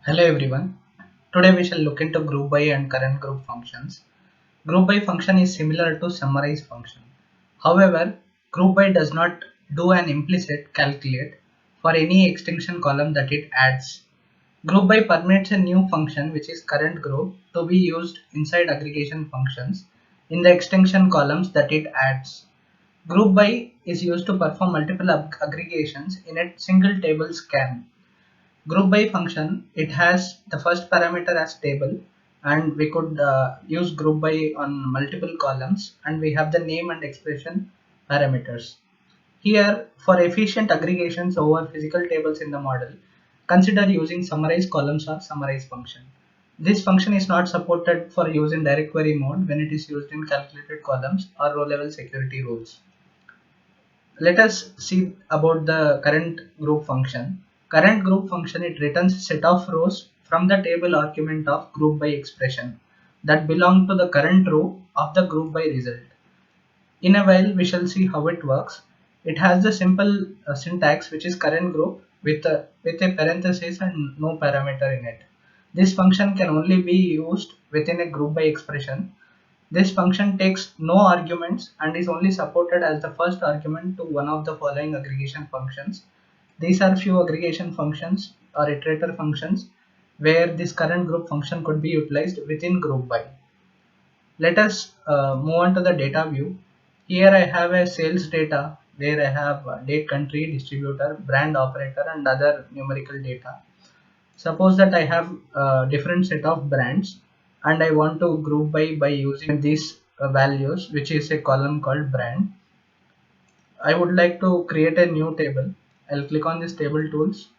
Hello everyone. Today we shall look into group by and current group functions. Group by function is similar to summarize function. However, group by does not do an implicit calculate for any extension column that it adds. Group by permits a new function which is current group to be used inside aggregation functions in the extension columns that it adds. Group by is used to perform multiple aggregations in a single table scan. Group by function, it has the first parameter as table, and we could use group by on multiple columns, and we have the name and expression parameters. Here, for efficient aggregations over physical tables in the model, consider using summarize columns or summarize function. This function is not supported for use in direct query mode when it is used in calculated columns or row level security rules. Let us see about the current group function. Current group function, it returns set of rows from the table argument of group by expression that belong to the current row of the group by result. In a while we shall see how it works. It has the simple syntax which is current group with a parenthesis and no parameter in it. This function can only be used within a group by expression. This function takes no arguments and is only supported as the first argument to one of the following aggregation functions. These are few aggregation functions or iterator functions where this current group function could be utilized within group by. Let us move on to the data view. Here I have a sales data where I have date, country, distributor, brand, operator and other numerical data. Suppose that I have a different set of brands and I want to group by using these values, which is a column called brand. I would like to create a new table. I'll click on this table tools.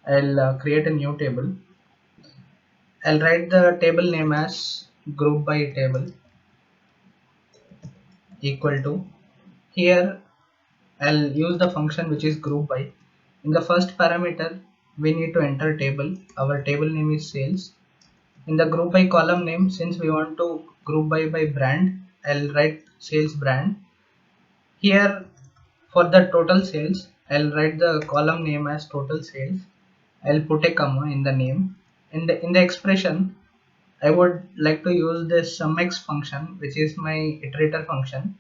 I'll create a new table. I'll write the table name as group by table equal to. Here I'll use the function which is group by. In the first parameter we need to enter table. Our table name is sales. In the group by column name, since we want to group by brand, I'll write sales brand. Here for the total sales, I'll write the column name as total sales. I'll put a comma in the name. In the expression, I would like to use this sumX function, which is my iterator function.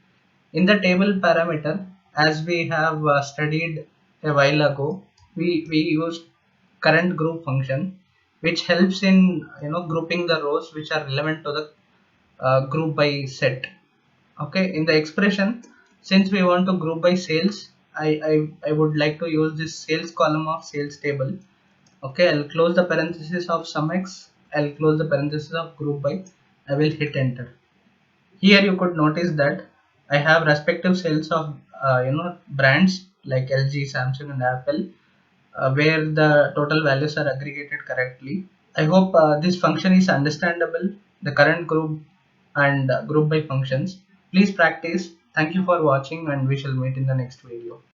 In the table parameter, as we have studied a while ago, we used current group function, which helps in grouping the rows which are relevant to the group by set. Okay, in the expression, since we want to group by sales, I would like to use this sales column of sales table. Okay, I'll close the parenthesis of sumX. I'll close the parenthesis of group by. I will hit enter. Here you could notice that I have respective sales of brands like LG, Samsung and Apple, where the total values are aggregated correctly. I hope this function is understandable, the current group and group by functions. Please practice. Thank you for watching and we shall meet in the next video.